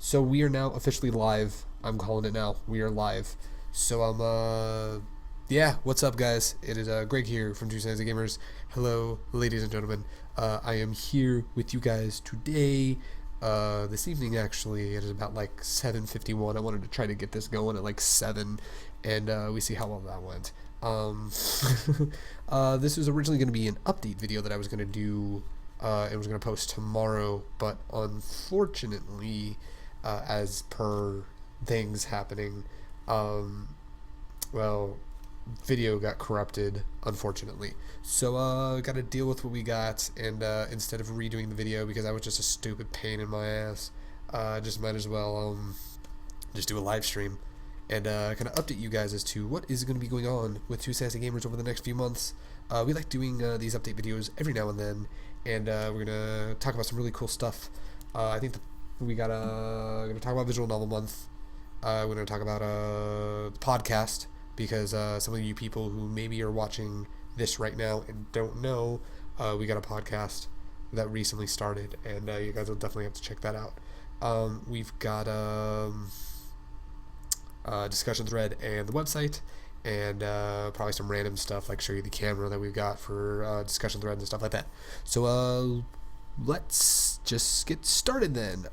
So we are now officially live. I'm calling it now. We are live. So yeah, what's up, guys? It is Greg here from Snazzy Gamers. Hello, ladies and gentlemen. I am here with you guys today. This evening, actually, it is about like 7:51. I wanted to try to get this going at like 7, and we see how well that went. Um, this was originally going to be an update video that I was going to do. It was going to post tomorrow, but unfortunately, as per things happening, um, well, video got corrupted, unfortunately. So, got to deal with what we got, and instead of redoing the video because I was just a stupid pain in my ass, just might as well just do a live stream and kind of update you guys as to what is going to be going on with Two Sassy Gamers over the next few months. We like doing these update videos every now and then, and we're gonna talk about some really cool stuff. I think we got gonna talk about Visual Novel Month. We're gonna talk about the podcast because some of you people who maybe are watching this right now and don't know, we got a podcast that recently started, and you guys will definitely have to check that out. We've got discussion thread and the website, and probably some random stuff like show you the camera that we've got for discussion threads and stuff like that. So let's just get started then.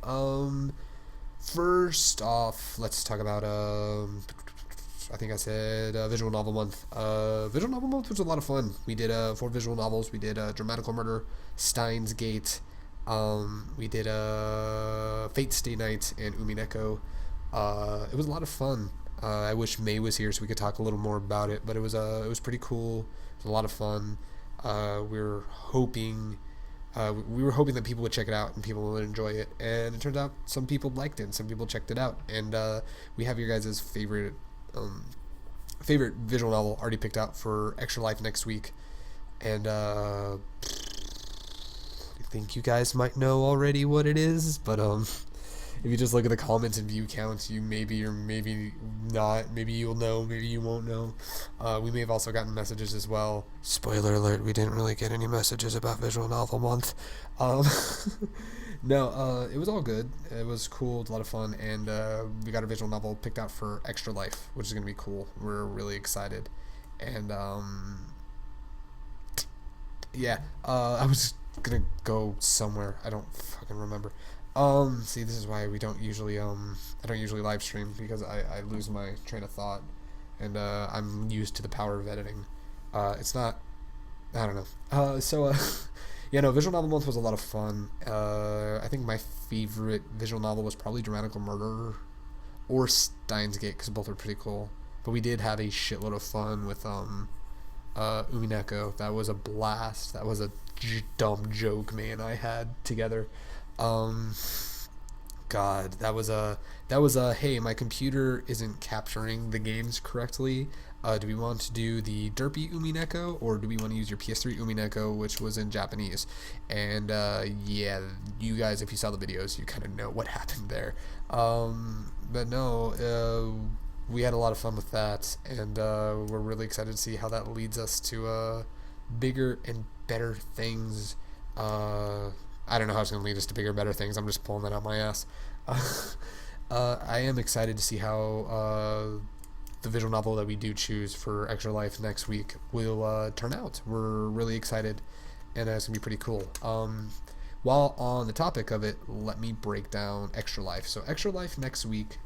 First off, let's talk about I think I said Visual Novel Month. Visual Novel Month was a lot of fun. We did 4 visual novels. We did Dramatical Murder, Steins Gate. We did Fate Stay Night and Umineko. It was a lot of fun. I wish May was here so we could talk a little more about it, but it was pretty cool. It was a lot of fun. We were hoping that people would check it out and people would enjoy it, and it turned out some people liked it and some people checked it out, and we have your guys' favorite visual novel already picked out for Extra Life next week, and I think you guys might know already what it is, but if you just look at the comments and view counts, you maybe or maybe not. Maybe you'll know, maybe you won't know. We may have also gotten messages as well. Spoiler alert, we didn't really get any messages about Visual Novel Month. No, it was all good. It was cool, a lot of fun, and we got a visual novel picked out for Extra Life, which is going to be cool. We're really excited. And yeah, I was going to go somewhere. I don't fucking remember. See, this is why we don't usually, I don't usually live stream, because I lose my train of thought, and, I'm used to the power of editing. It's not, I don't know. Yeah, no, Visual Novel Month was a lot of fun. I think my favorite visual novel was probably Dramatical Murder or Steins Gate, because both are pretty cool. But we did have a shitload of fun with, Umineko. That was a blast. That was a dumb joke, man, I had together. God, that was a hey, my computer isn't capturing the games correctly. Do we want to do the derpy Umineko, or do we want to use your PS3 Umineko, which was in Japanese? And yeah, you guys, if you saw the videos, you kind of know what happened there. But no, we had a lot of fun with that, and we're really excited to see how that leads us to bigger and better things. I don't know how it's going to lead us to bigger, better things. I'm just pulling that out my ass. I am excited to see how the visual novel that we do choose for Extra Life next week will turn out. We're really excited, and it's going to be pretty cool. While on the topic of it, let me break down Extra Life. So Extra Life next week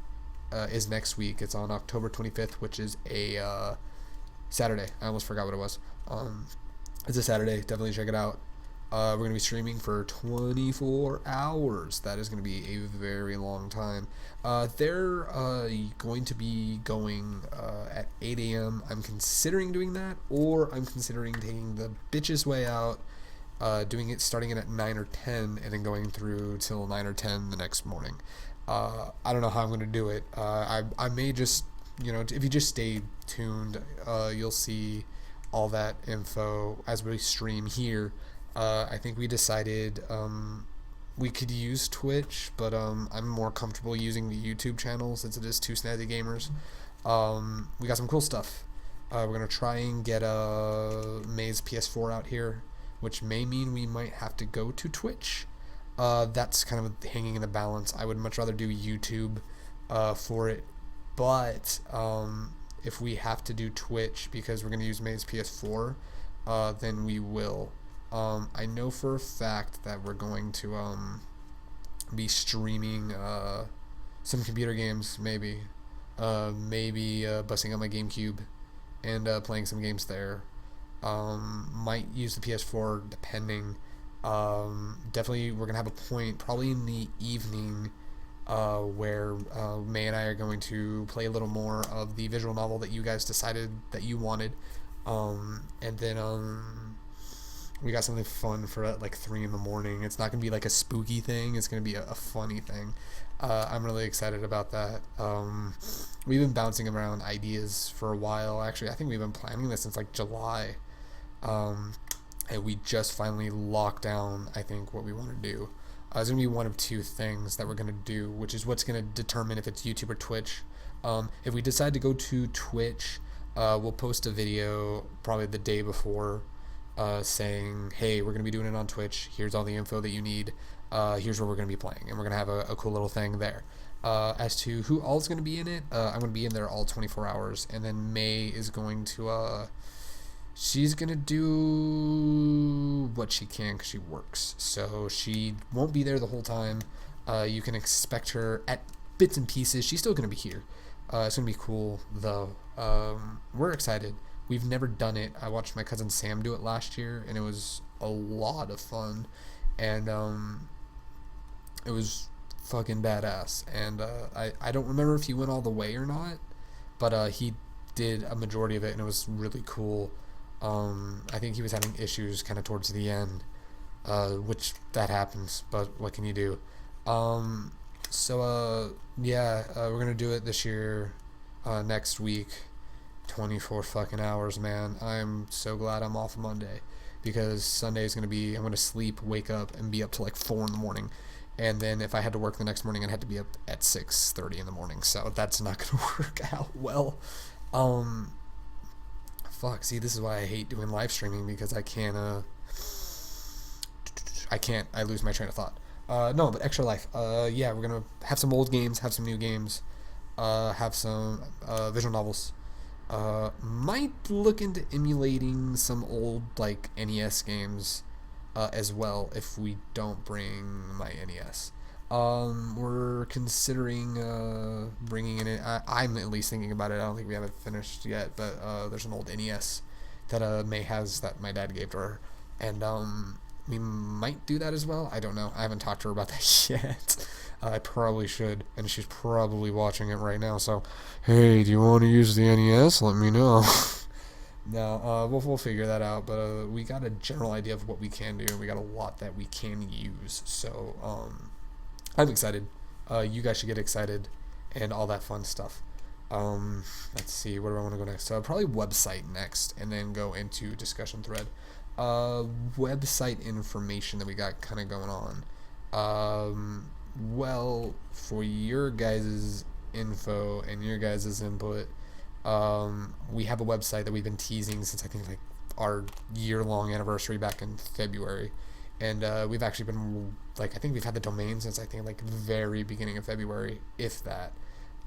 is next week. It's on October 25th, which is a Saturday. I almost forgot what it was. It's a Saturday. Definitely check it out. We're going to be streaming for 24 hours. That is going to be a very long time. They're going to be going at 8 a.m. I'm considering doing that, or I'm considering taking the bitches way out, doing it starting it at 9 or 10, and then going through till 9 or 10 the next morning. I don't know how I'm going to do it. I may just, if you just stay tuned, you'll see all that info as we stream here. I think we decided we could use Twitch, but I'm more comfortable using the YouTube channel since it is Two Snazzy Gamers. We got some cool stuff. We're going to try and get May's PS4 out here, which may mean we might have to go to Twitch. That's kind of hanging in the balance. I would much rather do YouTube for it, but if we have to do Twitch because we're going to use May's PS4, then we will. I know for a fact that we're going to be streaming some computer games, maybe busting out my GameCube and playing some games there. Might use the PS4 depending. Definitely, we're gonna have a point probably in the evening where May and I are going to play a little more of the visual novel that you guys decided that you wanted, and then we got something fun for at like 3 in the morning. It's not gonna be like a spooky thing. It's gonna be a funny thing. I'm really excited about that. We've been bouncing around ideas for a while. Actually, I think we've been planning this since like July. And we just finally locked down, I think, what we want to do. It's going to be one of two things that we're going to do, which is what's going to determine if it's YouTube or Twitch. If we decide to go to Twitch, we'll post a video probably the day before saying, hey, we're going to be doing it on Twitch. Here's all the info that you need. Here's where we're going to be playing. And we're going to have a cool little thing there. As to who all's going to be in it, I'm going to be in there all 24 hours. And then May is going to... she's gonna do what she can because she works, so she won't be there the whole time. You can expect her at bits and pieces. She's still gonna be here. It's gonna be cool though. We're excited. We've never done it. I watched my cousin Sam do it last year, and it was a lot of fun, and it was fucking badass. And I don't remember if he went all the way or not, but he did a majority of it, and it was really cool. I think he was having issues kind of towards the end, which that happens, but what can you do? We're gonna do it this year, next week, 24 fucking hours, man. I'm so glad I'm off Monday, because Sunday is gonna be, I'm gonna sleep, wake up, and be up till like 4 in the morning, and then if I had to work the next morning, I'd have to be up at 6:30 in the morning, so that's not gonna work out well. Fuck, see, this is why I hate doing live streaming, because I lose my train of thought. No, but Extra Life, yeah, we're gonna have some old games, have some new games, have some, visual novels. Might look into emulating some old, like, NES games, as well, if we don't bring my NES. We're considering bringing in it. I'm at least thinking about it. I don't think we have it finished yet, but there's an old NES that May has that my dad gave to her, and we might do that as well. I don't know. I haven't talked to her about that yet. I probably should, and she's probably watching it right now. So, hey, do you want to use the NES? Let me know. No, we'll figure that out. But we got a general idea of what we can do, and we got a lot that we can use. So, I'm excited. You guys should get excited and all that fun stuff. Let's see, where do I want to go next? Probably website next, and then go into discussion thread. Website information that we got kind of going on. Well, for your guys' info and your guys' input, we have a website that we've been teasing since I think like our year-long anniversary back in February. And we've actually been, like, I think we've had the domain since I think like very beginning of February, if that,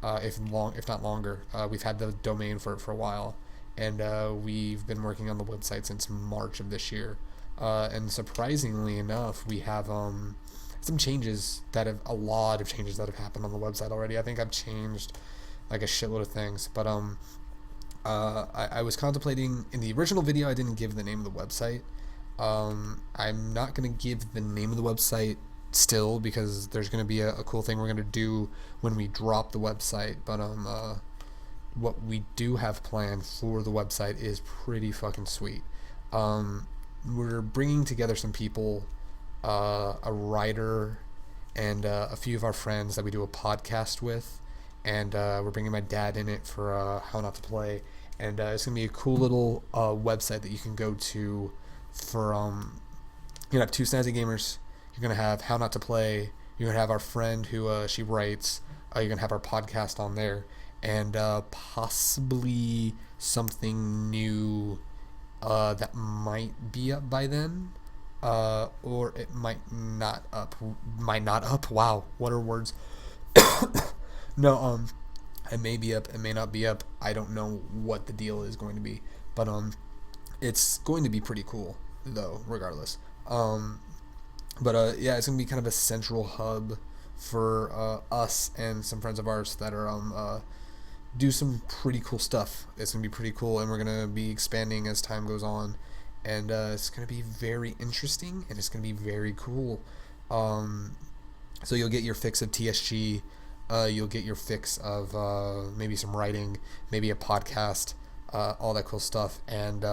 if not longer. We've had the domain for a while, and we've been working on the website since March of this year. And surprisingly enough, we have a lot of changes that have happened on the website already. I think I've changed like a shitload of things, but I was contemplating in the original video. I didn't give the name of the website. I'm not going to give the name of the website still, because there's going to be a cool thing we're going to do when we drop the website, but what we do have planned for the website is pretty fucking sweet. We're bringing together some people, a writer, and a few of our friends that we do a podcast with, and we're bringing my dad in it for How Not to Play, and it's going to be a cool little website that you can go to for, you're gonna have two Snazzy gamers, you're gonna have How Not to Play, you're gonna have our friend who she writes, you're gonna have our podcast on there, and possibly something new that might be up by then. or it might not up. Might not up. Wow, what are words? No, it may be up, it may not be up. I don't know what the deal is going to be, but it's going to be pretty cool though, regardless. But yeah, it's gonna be kind of a central hub for us and some friends of ours that are do some pretty cool stuff. It's gonna be pretty cool, and we're gonna be expanding as time goes on, and it's gonna be very interesting, and it's gonna be very cool. So you'll get your fix of TSG, you'll get your fix of maybe some writing, maybe a podcast, all that cool stuff, and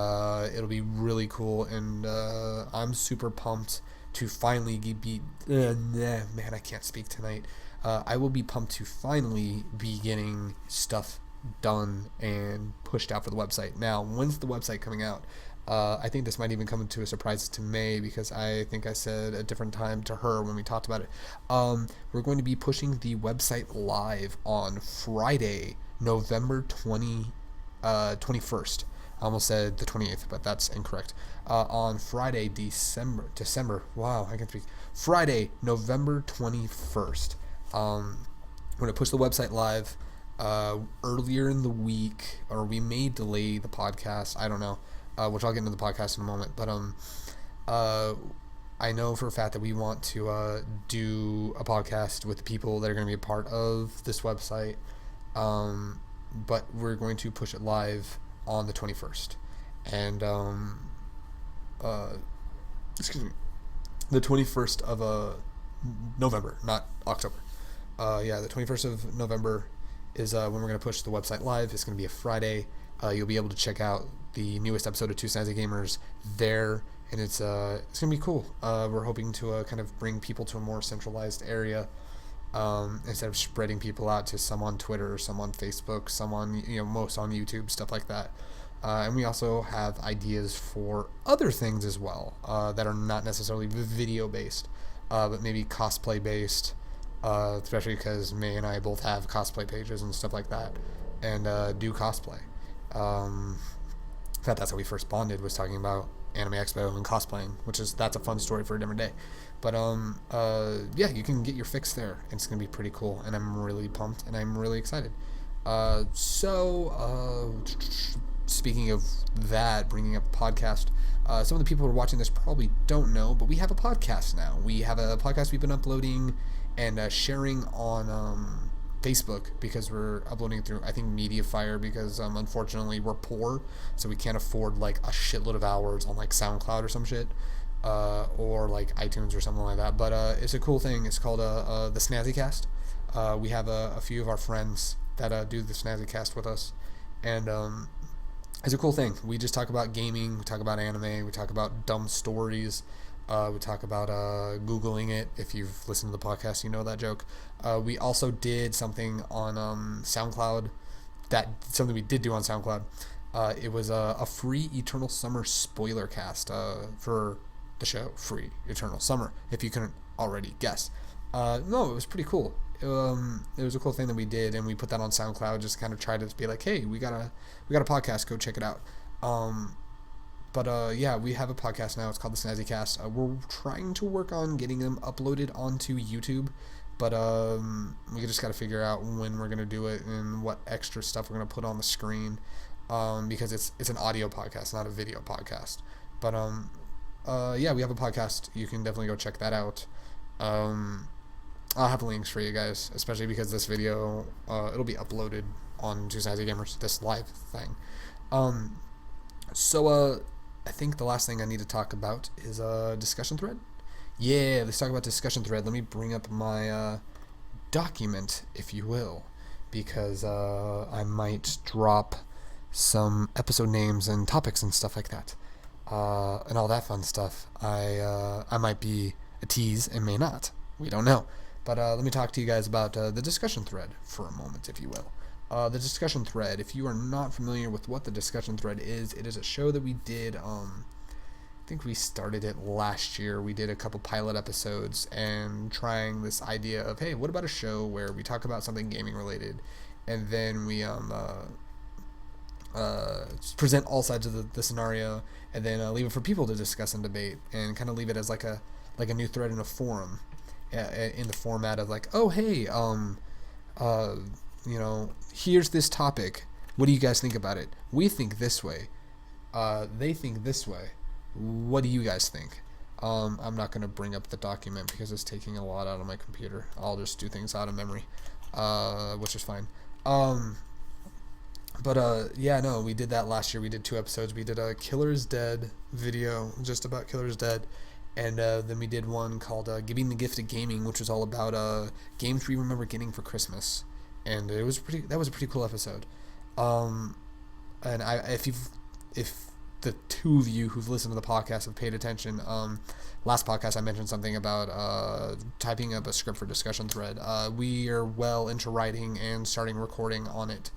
it'll be really cool. And I'm super pumped to finally be. Man, I can't speak tonight. I will be pumped to finally be getting stuff done and pushed out for the website. Now, when's the website coming out? I think this might even come to a surprise to May, because I think I said a different time to her when we talked about it. We're going to be pushing the website live on Friday, November 21st. I almost said the 28th, but that's incorrect. On Friday, December. Wow, I can speak. Friday, November 21st. We're going to push the website live earlier in the week, or we may delay the podcast. I don't know. Which I'll get into the podcast in a moment. But I know for a fact that we want to do a podcast with the people that are going to be a part of this website. But we're going to push it live on the 21st. And excuse me, the 21st of November, not October. Yeah, the 21st of November is when we're going to push the website live. It's going to be a Friday. You'll be able to check out the newest episode of Two Snazzy Gamers there, and it's gonna be cool. We're hoping to kind of bring people to a more centralized area, instead of spreading people out to some on Twitter, some on Facebook, some on most on YouTube, stuff like that. And we also have ideas for other things as well, that are not necessarily video based, but maybe cosplay based, especially because May and I both have cosplay pages and stuff like that, and do cosplay. In fact, that's how we first bonded, was talking about Anime Expo and cosplaying, that's a fun story for a different day. But yeah, you can get your fix there, and it's gonna be pretty cool, and I'm really pumped, and I'm really excited. Speaking of that, bringing up a podcast, some of the people who are watching this probably don't know, but we have a podcast now. We have a podcast we've been uploading and sharing on Facebook, because we're uploading through, I think, Mediafire, because unfortunately we're poor, so we can't afford like a shitload of hours on like SoundCloud or some shit, or like iTunes or something like that. But it's a cool thing. It's called the Snazzy Cast. We have a few of our friends that do the Snazzy Cast with us, and it's a cool thing. We just talk about gaming, we talk about anime, we talk about dumb stories. We talk about Googling it. If you've listened to the podcast, you know that joke. We also did something on SoundCloud. Something we did do on SoundCloud. It was a free Eternal Summer spoiler cast for the show Free Eternal Summer, if you couldn't already guess. No, it was pretty cool. It was a cool thing that we did, and we put that on SoundCloud. Just kind of tried to be like, hey, we got a podcast. Go check it out. But yeah, we have a podcast now. It's called the Snazzy Cast. We're trying to work on getting them uploaded onto YouTube, but we just got to figure out when we're gonna do it and what extra stuff we're gonna put on the screen, because it's an audio podcast, not a video podcast. But yeah, we have a podcast. You can definitely go check that out. I'll have links for you guys, especially because this video it'll be uploaded on Two Snazzy Gamers, this live thing. So I think the last thing I need to talk about is a discussion thread. Yeah, let's talk about discussion thread. Let me bring up my document, if you will, because I might drop some episode names and topics and stuff like that, and all that fun stuff. I might be a tease and may not. We don't know. But let me talk to you guys about the discussion thread for a moment, if you will. The discussion thread, if you are not familiar with what the discussion thread is, it is a show that we did, I think we started it last year. We did a couple pilot episodes and trying this idea of, hey, what about a show where we talk about something gaming related, and then we present all sides of the scenario, and then leave it for people to discuss and debate, and kind of leave it as like a new thread in a forum, in the format of like, oh hey, uh, here's this topic. What do you guys think about it? We think this way. They think this way. What do you guys think? I'm not going to bring up the document because it's taking a lot out of my computer. I'll just do things out of memory, which is fine. Yeah, no, we did that last year. We did 2 episodes. We did a Killer's Dead video, just about Killer's Dead. And then we did one called Giving the Gift of Gaming, which was all about games we remember getting for Christmas. And that was a pretty cool episode. And if the 2 of you who've listened to the podcast have paid attention, last podcast I mentioned something about typing up a script for discussion thread. We are well into writing and starting recording on it,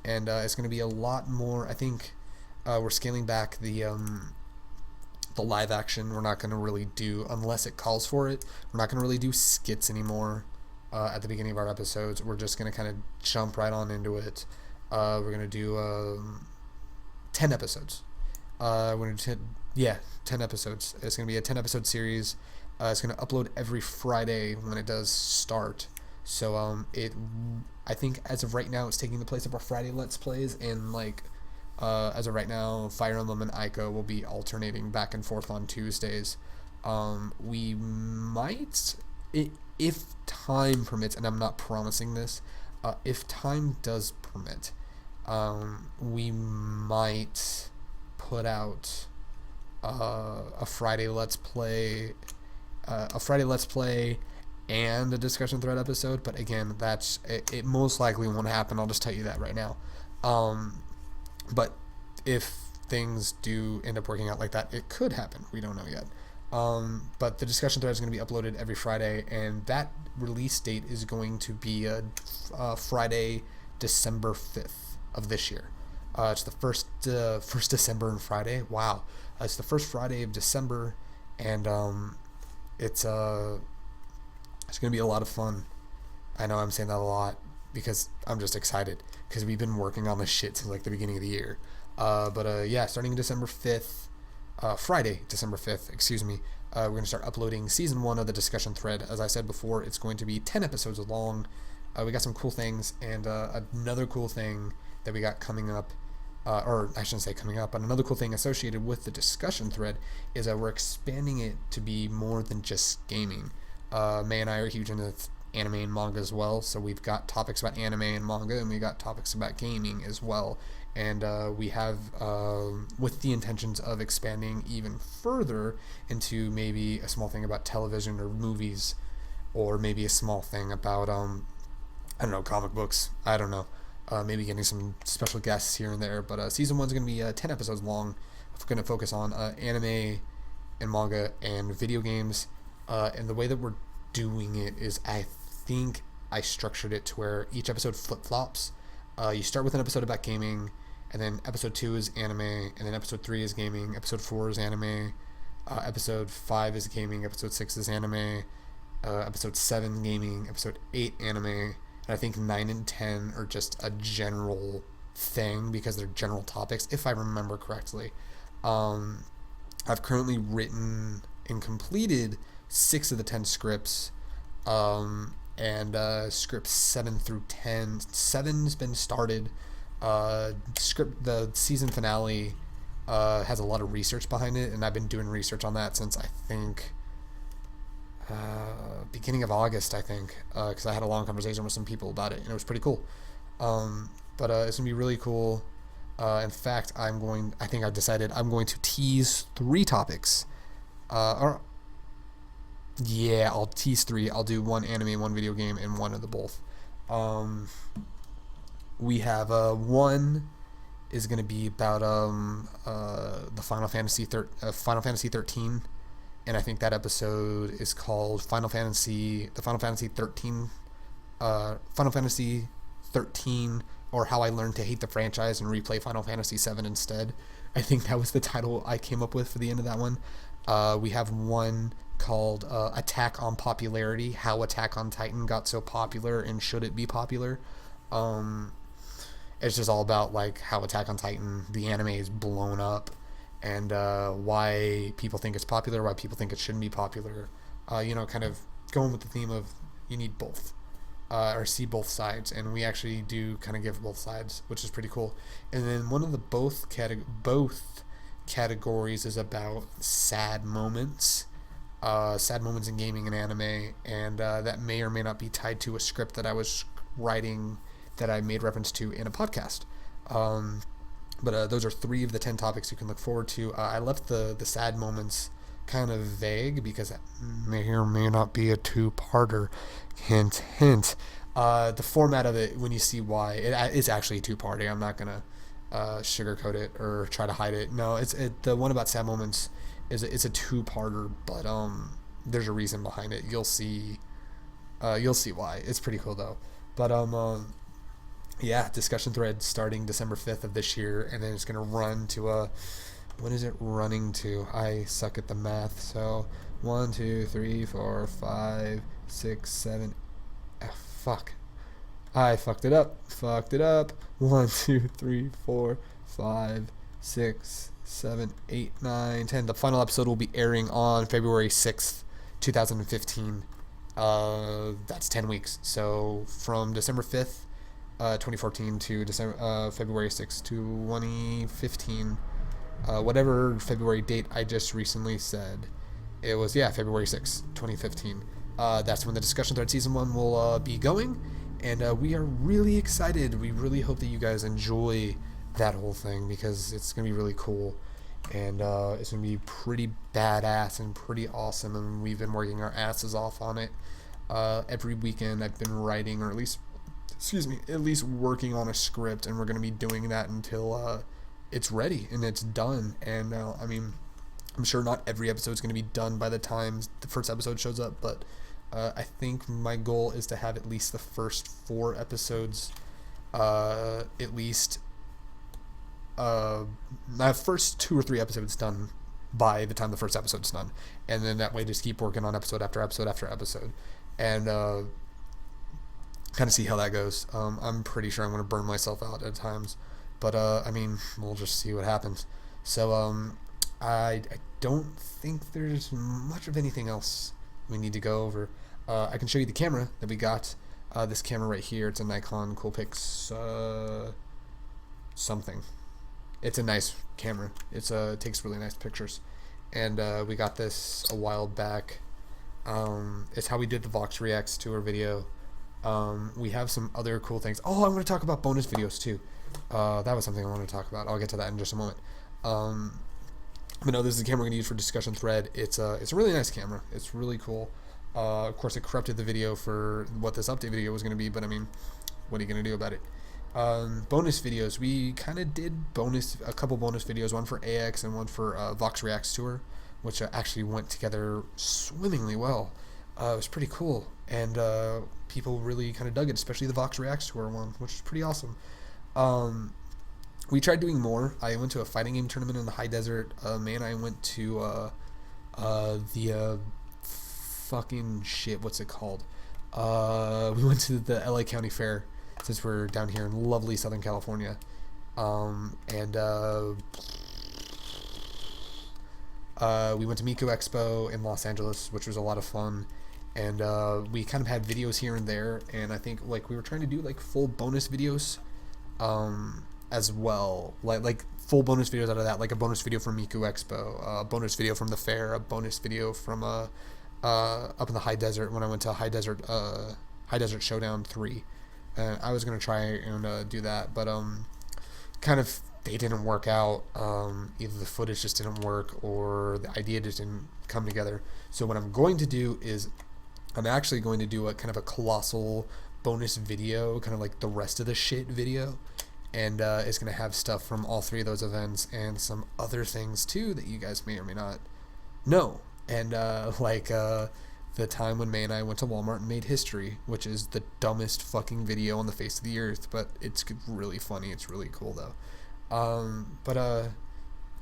and it's going to be a lot more. I think we're scaling back the live action. We're not going to really do, unless it calls for it, we're not going to really do skits anymore at the beginning of our episodes. We're just going to kind of jump right on into it. We're going to do 10 episodes. We're going to 10 episodes. It's going to be a 10 episode series. It's going to upload every Friday when it does start. So I think as of right now it's taking the place of our Friday Let's Plays, and like as of right now Fire Emblem and Ico will be alternating back and forth on Tuesdays. We might, if time permits, and I'm not promising this, if time does permit, we might put out a Friday Let's Play and a discussion thread episode. But again, it most likely won't happen. I'll just tell you that right now. But if things do end up working out like that, it could happen. We don't know yet. But the discussion thread is going to be uploaded every Friday, and that release date is going to be Friday, December 5th of this year. It's the first December and Friday. Wow, it's the first Friday of December, and it's going to be a lot of fun. I know I'm saying that a lot because I'm just excited because we've been working on this shit since like the beginning of the year. Starting December 5th, Friday, December 5th, excuse me, we're going to start uploading season 1 of the discussion thread. As I said before, it's going to be 10 episodes long. We got some cool things, and another cool thing that we got coming up, or I shouldn't say coming up, but another cool thing associated with the discussion thread is we're expanding it to be more than just gaming. May and I are huge into anime and manga as well, so we've got topics about anime and manga, and we got topics about gaming as well. And we have, with the intentions of expanding even further into maybe a small thing about television or movies, or maybe a small thing about, I don't know, comic books. I don't know. Maybe getting some special guests here and there. But season 1 is going to be 10 episodes long. We're going to focus on anime and manga and video games. And the way that we're doing it is, I think I structured it to where each episode flip-flops. You start with an episode about gaming, and then episode 2 is anime, and then episode 3 is gaming, episode 4 is anime, episode 5 is gaming, episode 6 is anime, episode 7 gaming, episode 8 anime, and I think 9 and 10 are just a general thing because they're general topics, if I remember correctly. I've currently written and completed 6 of the 10 scripts, and scripts 7 through 10. 7's been started. The season finale has a lot of research behind it, and I've been doing research on that since I think beginning of August, I think, because I had a long conversation with some people about it, and it was pretty cool. But it's gonna be really cool. In fact, I've decided I'm going to tease 3 topics. I'll tease 3. I'll do 1 anime, 1 video game, and 1 of the both. We have 1 is going to be about the Final Fantasy 13, and I think that episode is called Final Fantasy 13, or How I Learned to Hate the Franchise and Replay Final Fantasy 7 instead. I think that was the title I came up with for the end of that one. We have 1 called Attack on Popularity, How Attack on Titan got so popular and should it be popular. It's just all about like how Attack on Titan, the anime, is blown up, and why people think it's popular, why people think it shouldn't be popular. Kind of going with the theme of you need both, or see both sides, and we actually do kind of give both sides, which is pretty cool. And then one of the both categories is about sad moments in gaming and anime, and that may or may not be tied to a script that I was writing that I made reference to in a podcast. But those are 3 of the 10 topics you can look forward to. I left the sad moments kind of vague because that may or may not be a 2-parter. Hint, hint. The format of it, when you see why, it's actually a 2-parter. I'm not gonna sugarcoat it or try to hide it. No, the one about sad moments it's a 2-parter, but there's a reason behind it. You'll see why. It's pretty cool though. But yeah, discussion thread starting December 5th of this year, and then it's gonna run to when is it running to? I suck at the math. So 1, 2, 3, 4, 5, 6, 7. Fuck. I fucked it up. 1, 2, 3, 4, 5, 6, 7, 8, 9, 10. The final episode will be airing on February 6th, 2015. That's 10 weeks. So from December 5th, 2014 to February 6th, 2015. Whatever February date I just recently said. It was, February 6th, 2015. That's when the discussion thread season 1 will be going. And we are really excited. We really hope that you guys enjoy that whole thing, because it's going to be really cool. And it's going to be pretty badass and pretty awesome. And we've been working our asses off on it. Every weekend I've been writing, or at least working on a script. And we're going to be doing that until it's ready and it's done. And I'm sure not every episode is going to be done by the time the first episode shows up, but I think my goal is to have at least the first 4 episodes, at least my first 2 or 3 episodes done by the time the first episode's done, and then that way just keep working on episode after episode after episode, and kind of see how that goes. I'm pretty sure I'm going to burn myself out at times, but we'll just see what happens. So I don't think there's much of anything else we need to go over. I can show you the camera that we got. This camera right here, it's a Nikon Coolpix something. It's a nice camera. It takes really nice pictures, and we got this a while back. It's how we did the Vox Reacts to our video. We have some other cool things. Oh, I'm going to talk about bonus videos too. That was something I wanted to talk about. I'll get to that in just a moment. But no, this is the camera we're going to use for discussion thread. It's a really nice camera. It's really cool. Of course, it corrupted the video for what this update video was going to be, but what are you going to do about it? Bonus videos. We kind of did a couple bonus videos, one for AX and one for Vox Reacts Tour, which actually went together swimmingly well. It was pretty cool, and people really kind of dug it, especially the Vox Reacts Tour one, which is pretty awesome. We tried doing more. I went to a fighting game tournament in the high desert. May and I went to the fucking shit. What's it called? We went to the LA County Fair, since we're down here in lovely Southern California. And we went to Miku Expo in Los Angeles, which was a lot of fun. And we kind of had videos here and there, and I think we were trying to do full bonus videos as well, like full bonus videos out of that, like a bonus video from Miku Expo, a bonus video from the fair, a bonus video from up in the high desert when I went to High Desert Showdown 3. And I was gonna try and do that, but kind of they didn't work out. Either the footage just didn't work, or the idea just didn't come together. So what I'm going to do is I'm actually going to do a kind of a colossal bonus video, kind of like the rest of the shit video, and it's going to have stuff from all 3 of those events and some other things too that you guys may or may not know. And the time when May and I went to Walmart and made history, which is the dumbest fucking video on the face of the earth, but it's really funny. It's really cool though.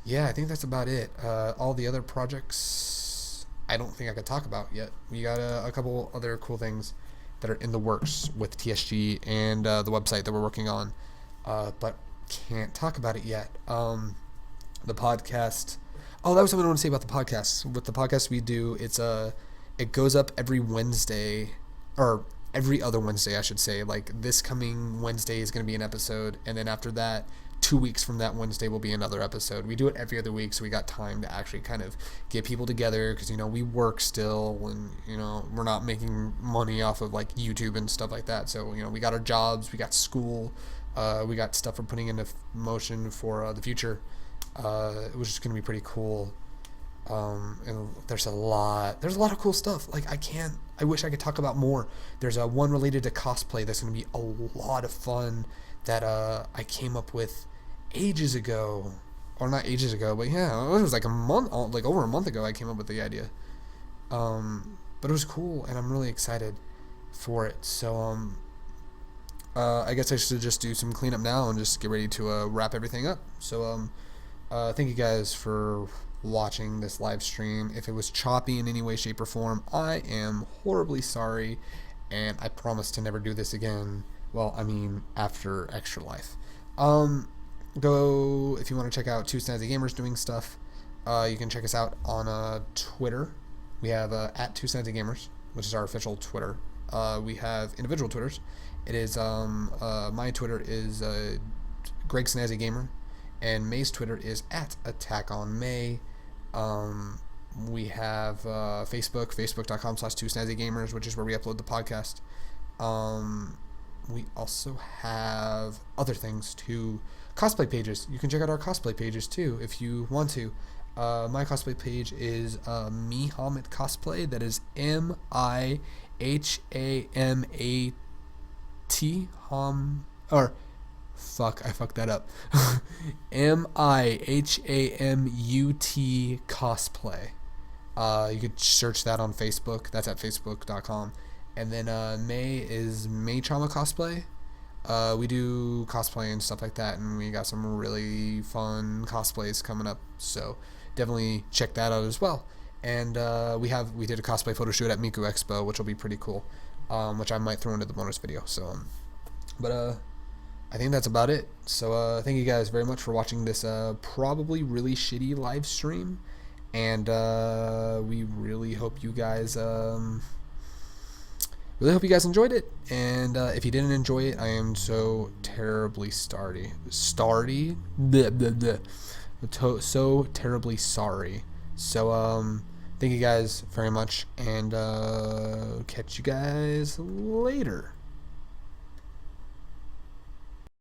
Yeah, I think that's about it. All the other projects I don't think I could talk about yet. We got a couple other cool things that are in the works with TSG and the website that we're working on. but can't talk about it yet. The podcast. Oh, that was something I want to say about the podcast. With the podcast we do, it goes up every Wednesday, or every other Wednesday, I should say. Like this coming Wednesday is going to be an episode, and then after that, 2 weeks from that Wednesday will be another episode. We do it every other week, so we got time to actually kind of get people together because we work still, and we're not making money off of like YouTube and stuff like that. So we got our jobs, we got school, we got stuff we're putting into motion for the future, which is going to be pretty cool. And there's a lot of cool stuff. Like I wish I could talk about more. There's one related to cosplay that's going to be a lot of fun that I came up with ages ago, or not ages ago, but yeah, it was like over a month ago I came up with the idea. But it was cool, and I'm really excited for it. So I guess I should just do some cleanup now and just get ready to wrap everything up. So thank you guys for watching this live stream. If it was choppy in any way, shape, or form, I am horribly sorry, and I promise to never do this again. Well, I mean, after Extra Life. Go, if you want to check out Two Snazzy Gamers doing stuff, you can check us out on Twitter. We have at Two Snazzy Gamers, which is our official Twitter. We have individual Twitters. It is, my Twitter is Greg Snazzy Gamer, and May's Twitter is at Attack on May. We have Facebook, facebook.com/Two Snazzy Gamers, which is where we upload the podcast. We also have other things too. Cosplay pages. You can check out our cosplay pages too if you want to. My cosplay page is Mihamet Cosplay. That is Mihamat. Or fuck, I fucked that up. Mihamut Cosplay. You could search that on Facebook. That's at facebook.com. And then May is May Trauma Cosplay. We do cosplay and stuff like that, and we got some really fun cosplays coming up, so definitely check that out as well. And we did a cosplay photo shoot at Miku Expo, which will be pretty cool, which I might throw into the bonus video. So but I think that's about it. So thank you guys very much for watching this probably really shitty live stream, and we really hope you guys enjoyed it. And if you didn't enjoy it, I am so terribly so terribly sorry. So thank you guys very much, and catch you guys later.